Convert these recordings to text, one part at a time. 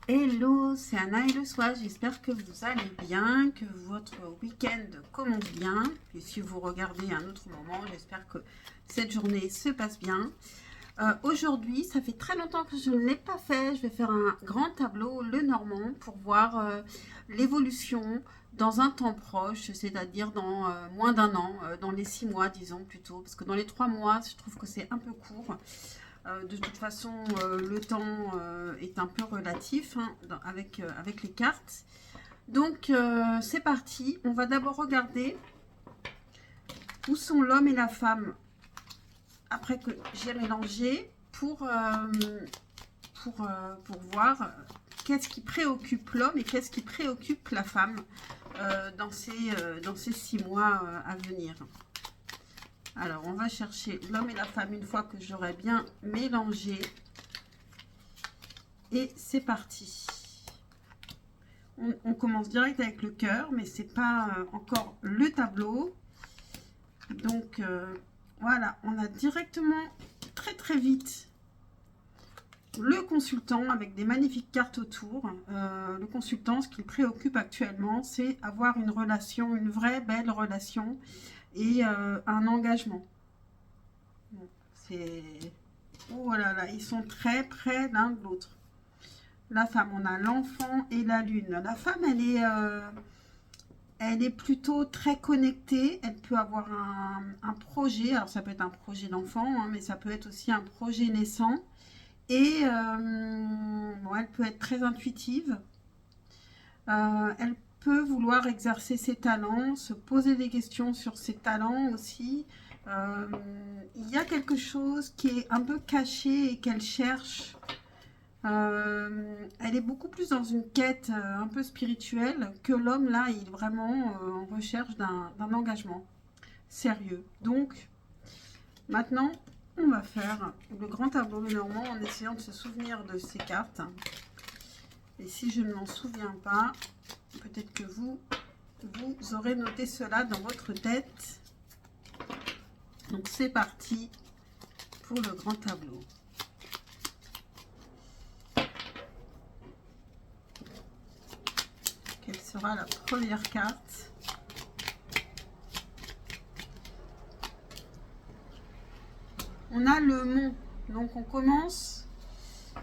Hello, c'est Anna et le soir. J'espère que vous allez bien, que votre week-end commence bien. Et si vous regardez à un autre moment, j'espère que cette journée se passe bien. Aujourd'hui, ça fait très longtemps que je ne l'ai pas fait. Je vais faire un grand tableau, le normand, pour voir l'évolution dans un temps proche, c'est-à-dire dans moins d'un an, dans les 6 mois, disons plutôt, parce que dans les 3 mois, je trouve que c'est un peu court. De toute façon, le temps est un peu relatif hein, avec les cartes. Donc, c'est parti. On va d'abord regarder où sont l'homme et la femme après que j'ai mélangé pour voir qu'est-ce qui préoccupe l'homme et qu'est-ce qui préoccupe la femme dans ces 6 mois à venir. Alors, on va chercher l'homme et la femme une fois que j'aurai bien mélangé. Et c'est parti. On commence direct avec le cœur, mais c'est pas encore le tableau. Donc, voilà, on a directement très très vite le consultant avec des magnifiques cartes autour. Le consultant, ce qui le préoccupe actuellement, c'est avoir une relation, une vraie belle relation et un engagement. Bon, c'est... Oh là là, ils sont très près l'un de l'autre. La femme, on a l'enfant et la lune. La femme, elle est plutôt très connectée. Elle peut avoir un projet. Alors, ça peut être un projet d'enfant, hein, mais ça peut être aussi un projet naissant. Et bon, elle peut être très intuitive. Elle peut vouloir exercer ses talents, se poser des questions sur ses talents aussi. Il y a quelque chose qui est un peu caché et qu'elle cherche. Elle est beaucoup plus dans une quête un peu spirituelle que l'homme, là, il est vraiment en recherche d'un engagement sérieux. Donc, maintenant, on va faire le grand tableau normand en essayant de se souvenir de ces cartes. Et si je ne m'en souviens pas, peut-être que vous aurez noté cela dans votre tête. Donc, c'est parti pour le grand tableau. Quelle sera la première carte? On a le mont. Donc on commence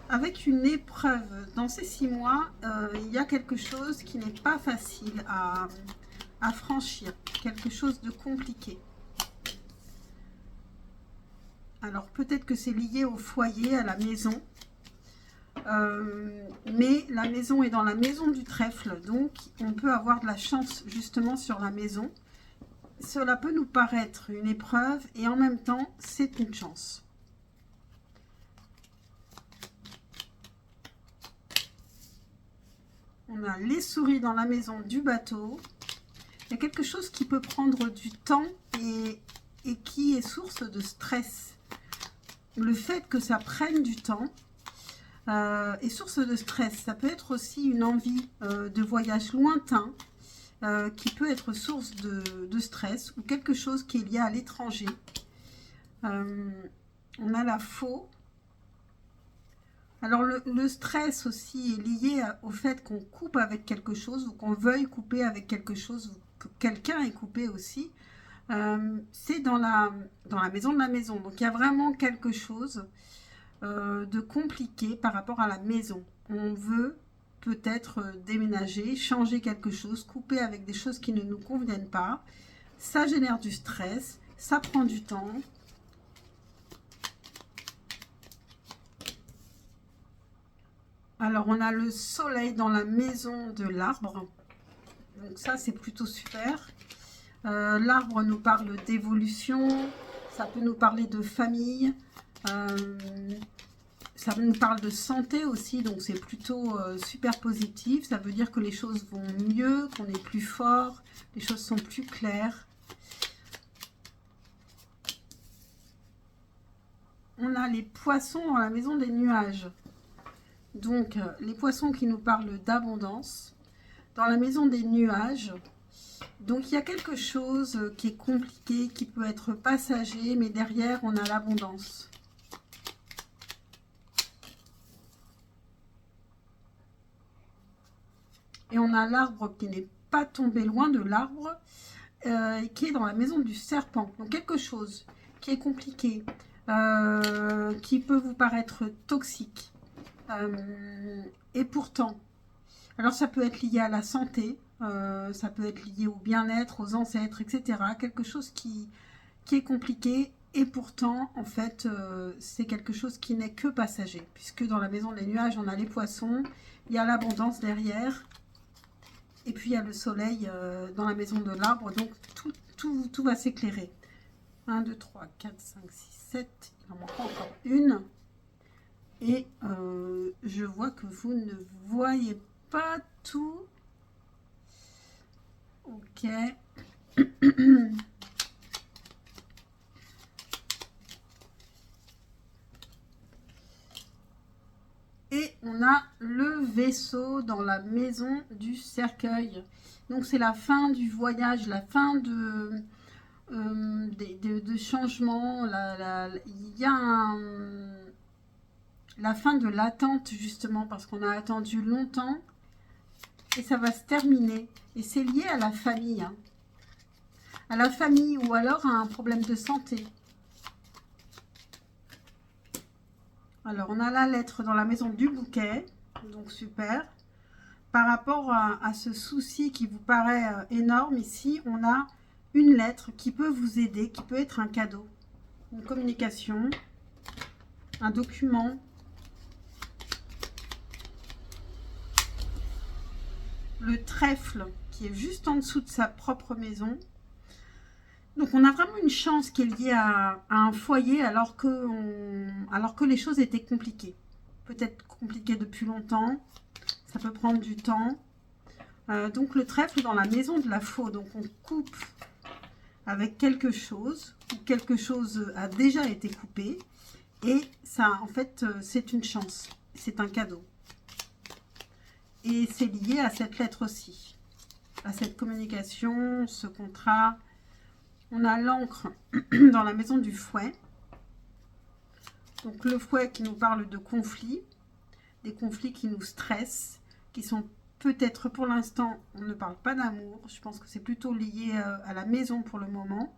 avec une épreuve. Dans ces 6 mois, il y a quelque chose qui n'est pas facile à franchir. Quelque chose de compliqué. Alors peut-être que c'est lié au foyer, à la maison. Mais la maison est dans la maison du trèfle, donc on peut avoir de la chance justement sur la maison. Cela peut nous paraître une épreuve et en même temps c'est une chance. On a les souris dans la maison du bateau. Il y a quelque chose qui peut prendre du temps et qui est source de stress. Le fait que ça prenne du temps est source de stress. Ça peut être aussi une envie de voyage lointain qui peut être source de stress ou quelque chose qui est lié à l'étranger. On a la faux. Alors le stress aussi est lié au fait qu'on coupe avec quelque chose ou qu'on veuille couper avec quelque chose ou que quelqu'un est coupé aussi. C'est dans la maison de la maison. Donc il y a vraiment quelque chose de compliqué par rapport à la maison. On veut peut-être déménager, changer quelque chose, couper avec des choses qui ne nous conviennent pas. Ça génère du stress, ça prend du temps. Alors, on a le soleil dans la maison de l'arbre. Donc ça, c'est plutôt super. L'arbre nous parle d'évolution. Ça peut nous parler de famille. Ça nous parle de santé aussi. Donc, c'est plutôt super positif. Ça veut dire que les choses vont mieux, qu'on est plus fort. Les choses sont plus claires. On a les poissons dans la maison des nuages. Donc, les poissons qui nous parlent d'abondance. Dans la maison des nuages, donc il y a quelque chose qui est compliqué, qui peut être passager, mais derrière, on a l'abondance. Et on a l'arbre qui n'est pas tombé loin de l'arbre, qui est dans la maison du serpent. Donc quelque chose qui est compliqué, qui peut vous paraître toxique. Et pourtant, alors ça peut être lié à la santé, ça peut être lié au bien-être, aux ancêtres, etc. Quelque chose qui est compliqué. Et pourtant, en fait, c'est quelque chose qui n'est que passager. Puisque dans la maison des nuages, on a les poissons, il y a l'abondance derrière. Et puis, il y a le soleil dans la maison de l'arbre. Donc, tout va s'éclairer. 1, 2, 3, 4, 5, 6, 7. Il en manque encore une. Et je vois que vous ne voyez pas tout. Ok. Et on a le vaisseau dans la maison du cercueil. Donc c'est la fin du voyage, la fin de changements. Il y a la fin de l'attente justement parce qu'on a attendu longtemps et ça va se terminer. Et c'est lié à la famille. Hein. À la famille ou alors à un problème de santé. Alors, on a la lettre dans la maison du bouquet, donc super. Par rapport à ce souci qui vous paraît énorme, ici, on a une lettre qui peut vous aider, qui peut être un cadeau, une communication, un document. Le trèfle qui est juste en dessous de sa propre maison. Donc on a vraiment une chance qui est liée à un foyer alors que les choses étaient compliquées. Peut-être compliquées depuis longtemps, ça peut prendre du temps. Donc le trèfle dans la maison de la faux, donc on coupe avec quelque chose, ou quelque chose a déjà été coupé, et ça en fait c'est une chance, c'est un cadeau. Et c'est lié à cette lettre aussi, à cette communication, ce contrat. On a l'encre dans la maison du fouet. Donc le fouet qui nous parle de conflits, des conflits qui nous stressent, qui sont peut-être pour l'instant, on ne parle pas d'amour. Je pense que c'est plutôt lié à la maison pour le moment.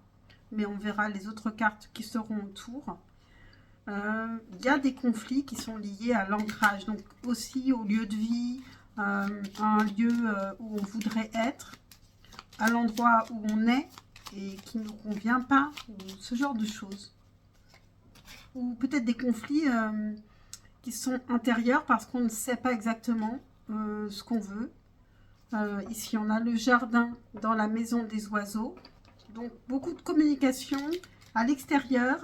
Mais on verra les autres cartes qui seront autour. Il y a des conflits qui sont liés à l'ancrage. Donc aussi au lieu de vie, à un lieu où on voudrait être, à l'endroit où on est, et qui ne nous convient pas, ou ce genre de choses. Ou peut-être des conflits qui sont intérieurs parce qu'on ne sait pas exactement ce qu'on veut. Ici, on a le jardin dans la maison des oiseaux. Donc, beaucoup de communication à l'extérieur.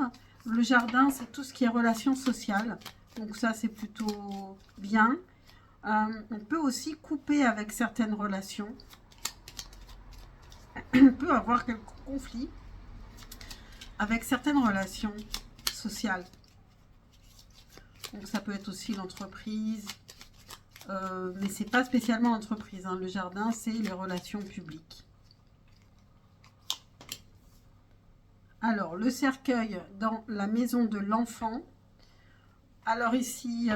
Le jardin, c'est tout ce qui est relations sociales. Donc, ça, c'est plutôt bien. On peut aussi couper avec certaines relations. On peut avoir quelques conflits avec certaines relations sociales. Donc ça peut être aussi l'entreprise, mais c'est pas spécialement l'entreprise. Hein. Le jardin, c'est les relations publiques. Alors, le cercueil dans la maison de l'enfant. Alors ici,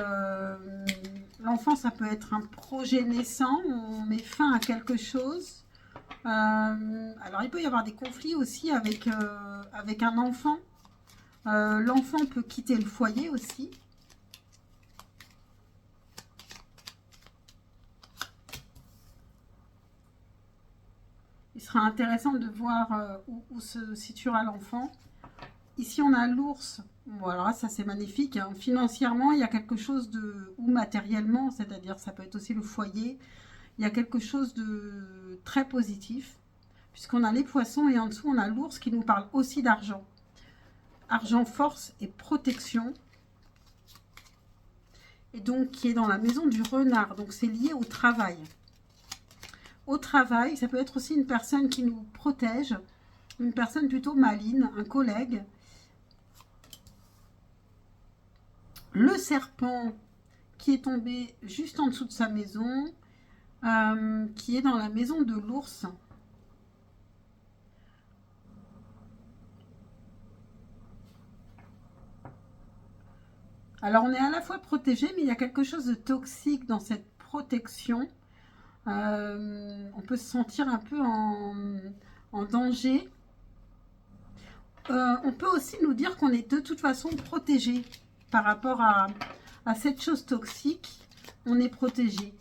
l'enfant, ça peut être un projet naissant. On met fin à quelque chose. Alors, il peut y avoir des conflits aussi avec un enfant. L'enfant peut quitter le foyer aussi. Il sera intéressant de voir où se situera l'enfant. Ici, on a l'ours. Voilà, ça c'est magnifique. Hein. Financièrement, il y a quelque chose de... ou matériellement, c'est-à-dire ça peut être aussi le foyer. Il y a quelque chose de très positif, puisqu'on a les poissons et en dessous, on a l'ours qui nous parle aussi d'argent. Argent, force et protection. Et donc, qui est dans la maison du renard. Donc, c'est lié au travail. Au travail, ça peut être aussi une personne qui nous protège, une personne plutôt maligne, un collègue. Le serpent qui est tombé juste en dessous de sa maison, qui est dans la maison de l'ours. Alors, on est à la fois protégé, mais il y a quelque chose de toxique dans cette protection. On peut se sentir un peu en danger. On peut aussi nous dire qu'on est de toute façon protégé par rapport à cette chose toxique. On est protégé.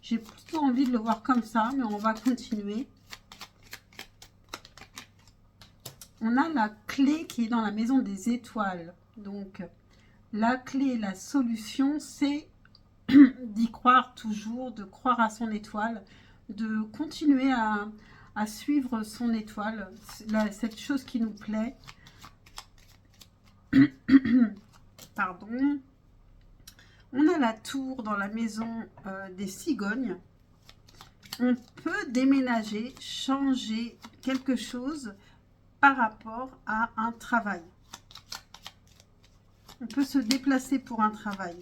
J'ai plutôt envie de le voir comme ça, mais on va continuer. On a la clé qui est dans la maison des étoiles. Donc, la clé, la solution, c'est d'y croire toujours, de croire à son étoile, de continuer à suivre son étoile, cette chose qui nous plaît. Pardon. On a la tour dans la maison des cigognes. On peut déménager, changer quelque chose par rapport à un travail. On peut se déplacer pour un travail.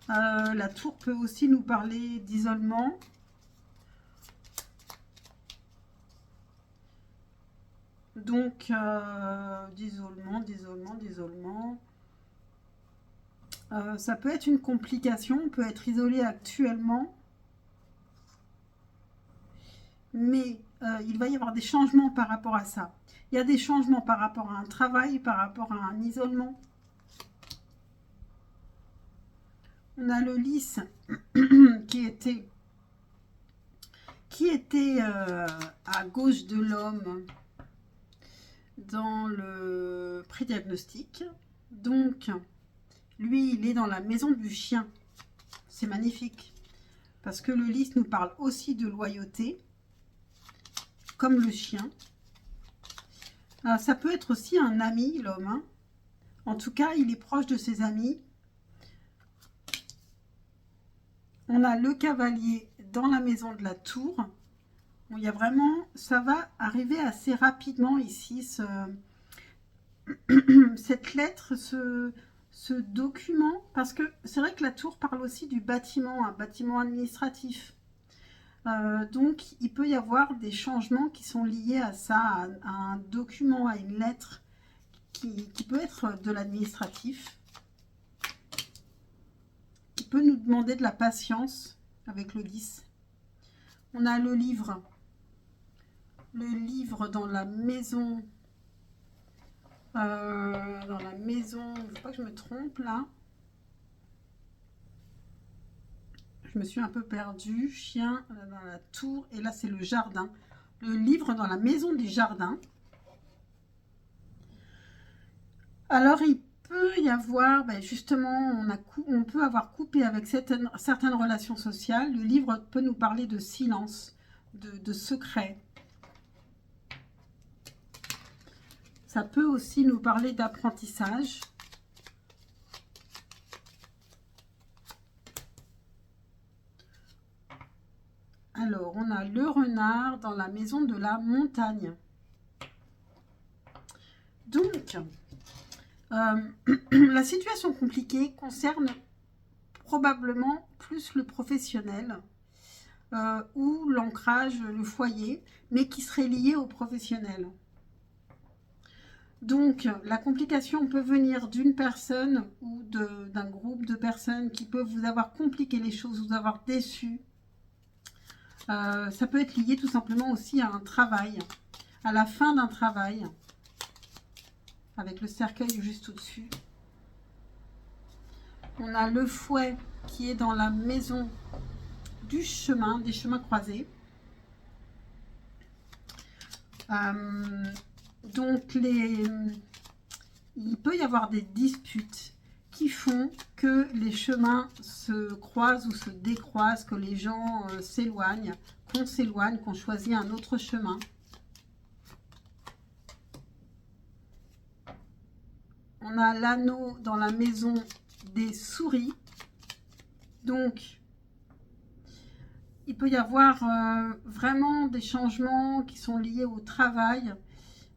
La tour peut aussi nous parler d'isolement. Donc, d'isolement. Ça peut être une complication, on peut être isolé actuellement. Mais il va y avoir des changements par rapport à ça. Il y a des changements par rapport à un travail, par rapport à un isolement. On a le lys qui était à gauche de l'homme dans le pré-diagnostic. Donc, lui, il est dans la maison du chien. C'est magnifique. Parce que le lys nous parle aussi de loyauté, comme le chien. Ça peut être aussi un ami, l'homme. Hein. En tout cas, il est proche de ses amis. On a le cavalier dans la maison de la tour. Bon, il y a vraiment, ça va arriver assez rapidement ici, cette lettre, ce document, parce que c'est vrai que la tour parle aussi du bâtiment, un bâtiment administratif. Donc, il peut y avoir des changements qui sont liés à ça, à un document, à une lettre qui peut être de l'administratif, qui peut nous demander de la patience avec le 10. On a le livre dans la maison, il ne faut pas que je me trompe là. Je me suis un peu perdue. Chien dans la tour. Et là, c'est le jardin. Le livre dans la maison du jardin. Alors, il peut y avoir, justement, on peut avoir coupé avec certaines relations sociales. Le livre peut nous parler de silence, de secret. Ça peut aussi nous parler d'apprentissage. Alors, on a le renard dans la maison de la montagne. Donc, la situation compliquée concerne probablement plus le professionnel ou l'ancrage, le foyer, mais qui serait lié au professionnel. Donc, la complication peut venir d'une personne ou d'un groupe de personnes qui peuvent vous avoir compliqué les choses, vous avoir déçu. Ça peut être lié tout simplement aussi à un travail, à la fin d'un travail, avec le cercueil juste au-dessus. On a le fouet qui est dans la maison du chemin, des chemins croisés. Donc, il peut y avoir des disputes qui font que les chemins se croisent ou se décroisent, que les gens s'éloignent, qu'on choisit un autre chemin. On a l'anneau dans la maison des souris. Donc, il peut y avoir vraiment des changements qui sont liés au travail,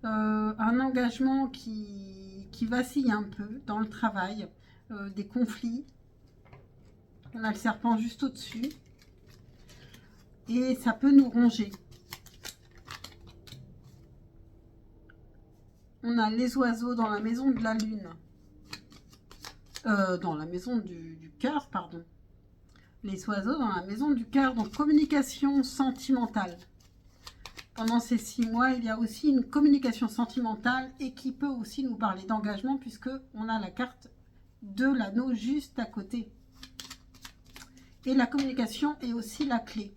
un engagement qui vacille un peu dans le travail, des conflits. On a le serpent juste au-dessus. Et ça peut nous ronger. On a les oiseaux dans la maison de la lune. Dans la maison du cœur, pardon. les oiseaux dans la maison du cœur, donc communication sentimentale. Pendant ces 6 mois, il y a aussi une communication sentimentale et qui peut aussi nous parler d'engagement puisque on a la carte de l'anneau juste à côté. Et la communication est aussi la clé.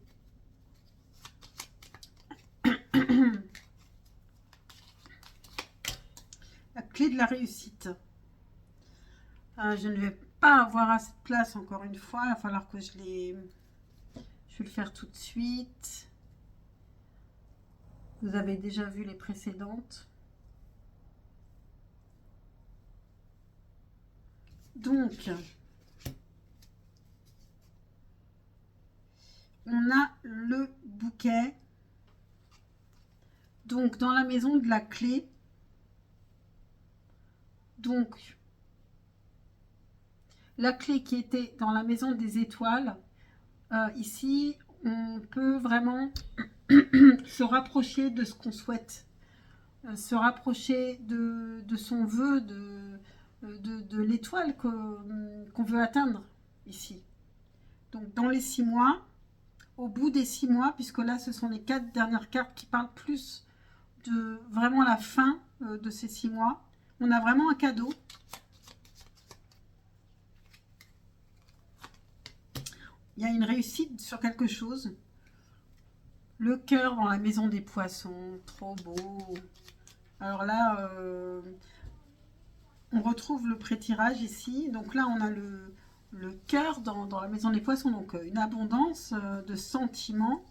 La clé de la réussite. Je ne vais pas avoir assez de place encore une fois. Il va falloir que je vais le faire tout de suite. Vous avez déjà vu les précédentes. Donc, on a le bouquet. Donc, dans la maison de la clé. Donc, la clé qui était dans la maison des étoiles. Ici, on peut vraiment se rapprocher de ce qu'on souhaite. Se rapprocher de son vœu, de l'étoile qu'on veut atteindre ici. Donc, dans les 6 mois, au bout des 6 mois, puisque là, ce sont les 4 dernières cartes qui parlent plus de vraiment la fin de ces 6 mois. On a vraiment un cadeau. Il y a une réussite sur quelque chose. Le cœur dans la maison des poissons. Trop beau. Alors là, on retrouve le pré-tirage ici. Donc là, on a le cœur dans la maison des poissons. Donc une abondance de sentiments.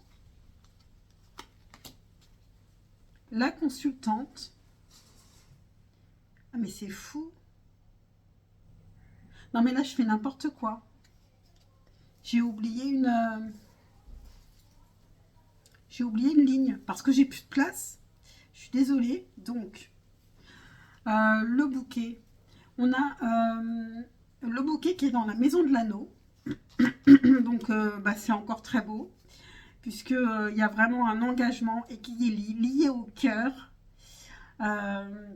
La consultante. Ah mais c'est fou. Non mais là, je fais n'importe quoi. J'ai oublié une ligne parce que j'ai plus de place. Je suis désolée. Donc, le bouquet. On a le bouquet qui est dans la maison de l'anneau. Donc, c'est encore très beau. Puisqu'il y a vraiment un engagement et qui est lié au cœur.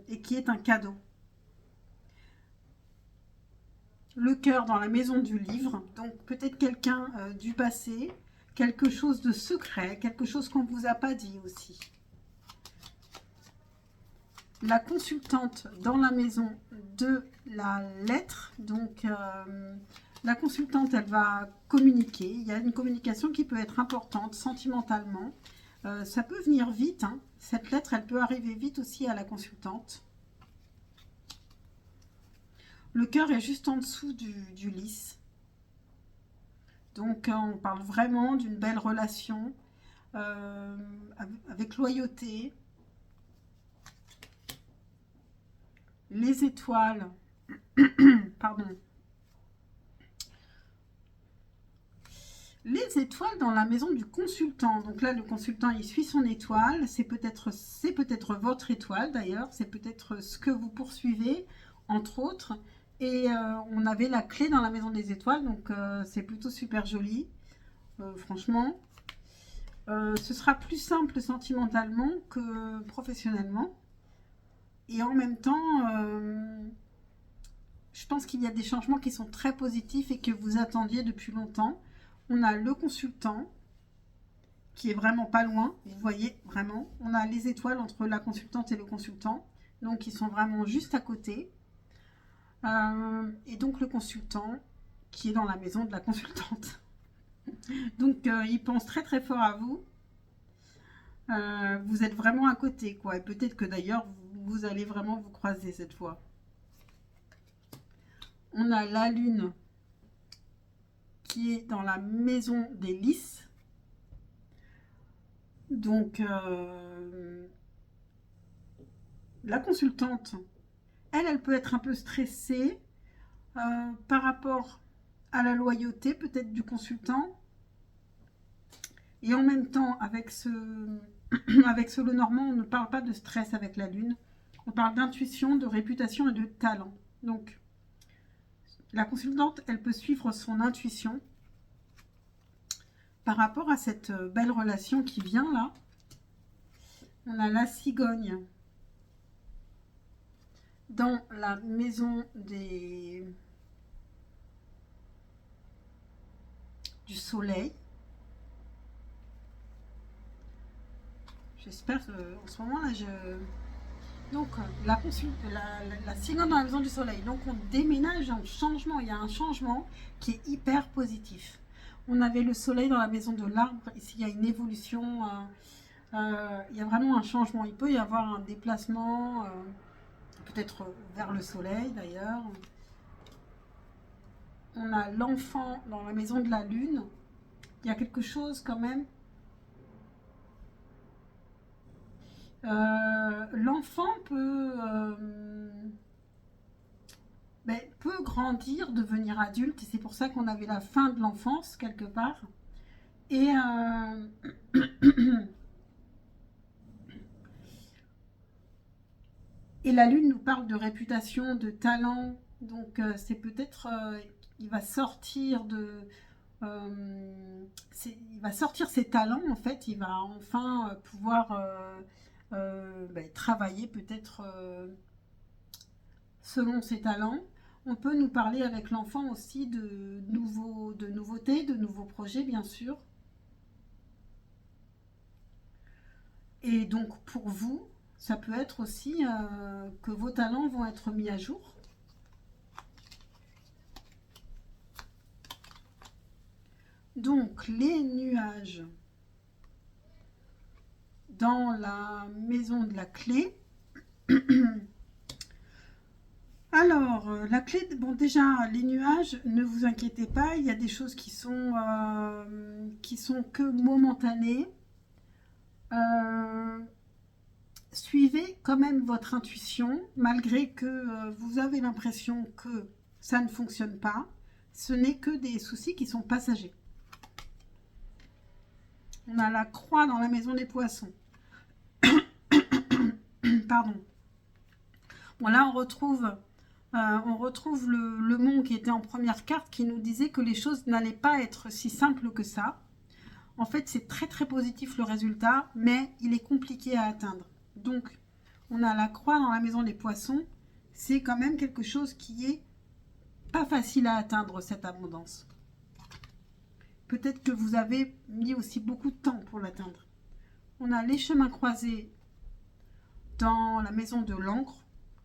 Et qui est un cadeau. Le cœur dans la maison du livre. Donc, peut-être quelqu'un du passé. Quelque chose de secret. Quelque chose qu'on ne vous a pas dit aussi. La consultante dans la maison de la lettre. Donc, la consultante, elle va communiquer. Il y a une communication qui peut être importante sentimentalement. Ça peut venir vite. Hein. Cette lettre, elle peut arriver vite aussi à la consultante. Le cœur est juste en dessous du lys. Donc, on parle vraiment d'une belle relation avec loyauté. Les étoiles, pardon. Les étoiles dans la maison du consultant. Donc là, le consultant, il suit son étoile. C'est peut-être votre étoile d'ailleurs. C'est peut-être ce que vous poursuivez, entre autres. Et on avait la clé dans la maison des étoiles. Donc c'est plutôt super joli. Franchement, ce sera plus simple sentimentalement que professionnellement. Et en même temps, je pense qu'il y a des changements qui sont très positifs et que vous attendiez depuis longtemps. On a le consultant qui est vraiment pas loin, vous voyez, vraiment. On a les étoiles entre la consultante et le consultant, donc ils sont vraiment juste à côté. Et donc le consultant qui est dans la maison de la consultante. Donc il pense très très fort à vous. Vous êtes vraiment à côté, quoi. Et peut-être que d'ailleurs, vous allez vraiment vous croiser cette fois. On a la lune qui est dans la maison des lys. Donc, la consultante, elle peut être un peu stressée par rapport à la loyauté peut-être du consultant. Et en même temps, avec ce Lenormand, on ne parle pas de stress avec la lune. On parle d'intuition, de réputation et de talent. Donc, la consultante, elle peut suivre son intuition par rapport à cette belle relation qui vient là. On a la cigogne dans la maison des du soleil. J'espère qu'en ce moment là, donc la cigale dans la maison du soleil. Donc on déménage en changement. Il y a un changement qui est hyper positif. On avait le soleil dans la maison de l'arbre. Ici il y a une évolution. Il y a vraiment un changement. Il peut y avoir un déplacement, peut-être vers le soleil d'ailleurs. On a l'enfant dans la maison de la lune. Il y a quelque chose quand même. L'enfant peut grandir, devenir adulte, et c'est pour ça qu'on avait la fin de l'enfance quelque part. Et et la lune nous parle de réputation, de talent, donc c'est peut-être il va sortir il va sortir ses talents en fait, il va enfin pouvoir travailler peut-être selon ses talents. On peut nous parler avec l'enfant aussi de nouveautés, de nouveaux projets bien sûr. Et donc pour vous, ça peut être aussi que vos talents vont être mis à jour. Donc les nuages dans la maison de la clé. Alors, la clé, bon déjà, les nuages, ne vous inquiétez pas, il y a des choses qui sont que momentanées. Suivez quand même votre intuition, malgré que vous avez l'impression que ça ne fonctionne pas. Ce n'est que des soucis qui sont passagers. On a la croix dans la maison des poissons. Pardon. Bon, là, on retrouve le mont qui était en première carte qui nous disait que les choses n'allaient pas être si simples que ça. En fait, c'est très très positif le résultat, mais il est compliqué à atteindre. Donc, on a la croix dans la maison des poissons. C'est quand même quelque chose qui est pas facile à atteindre, cette abondance. Peut-être que vous avez mis aussi beaucoup de temps pour l'atteindre. On a les chemins croisés dans la maison de l'encre.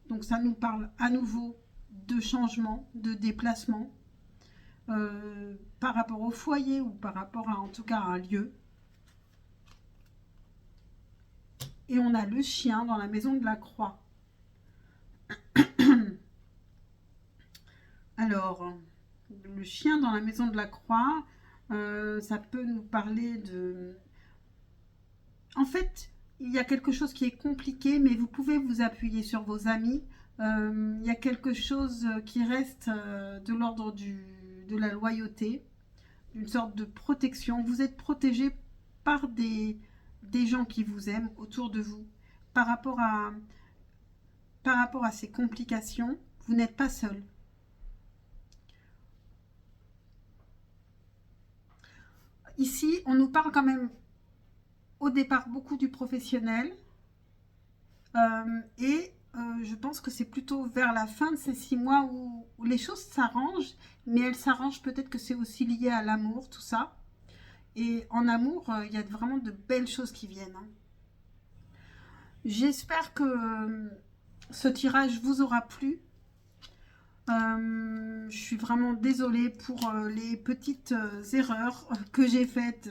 Donc ça nous parle à nouveau de changement, de déplacement par rapport au foyer ou par rapport à en tout cas à un lieu. Et on a le chien dans la maison de la croix. Alors, le chien dans la maison de la croix, ça peut nous parler de... En fait, il y a quelque chose qui est compliqué, mais vous pouvez vous appuyer sur vos amis. Il y a quelque chose qui reste de l'ordre de la loyauté, une sorte de protection. Vous êtes protégé par des gens qui vous aiment autour de vous. Par rapport à ces complications, vous n'êtes pas seul. Ici, on nous parle quand même au départ beaucoup du professionnel je pense que c'est plutôt vers la fin de ces 6 mois où les choses s'arrangent, mais elles s'arrangent, peut-être que c'est aussi lié à l'amour, tout ça. Et en amour, il y a vraiment de belles choses qui viennent. J'espère que ce tirage vous aura plu. Je suis vraiment désolée pour les petites erreurs que j'ai faites.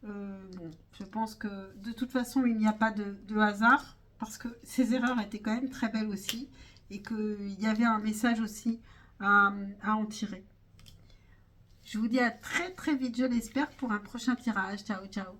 Bon, je pense que de toute façon, il n'y a pas de hasard, parce que ces erreurs étaient quand même très belles aussi, et qu'il y avait un message aussi à en tirer. Je vous dis à très très vite, je l'espère, pour un prochain tirage. Ciao, ciao.